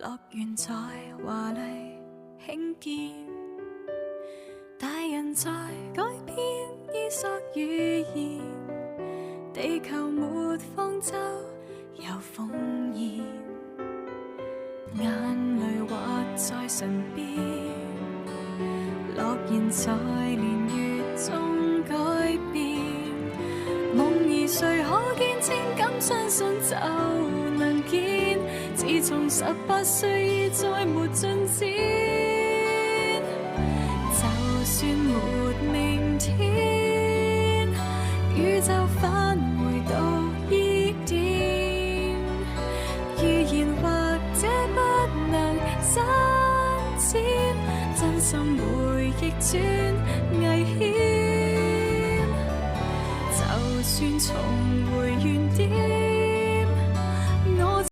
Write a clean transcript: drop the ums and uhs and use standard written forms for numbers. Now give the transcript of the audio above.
樂園在華麗興建，大人在改編伊索寓言，地球沒方舟有烽煙，眼淚畫在唇邊，諾言在年月中改變，夢兒誰可見，情感相信就能見，自從18歲已再沒進展，就算沒明天，宇宙返回到依點，預言或者不能伸展，真心會逆轉危險，就算重回原點，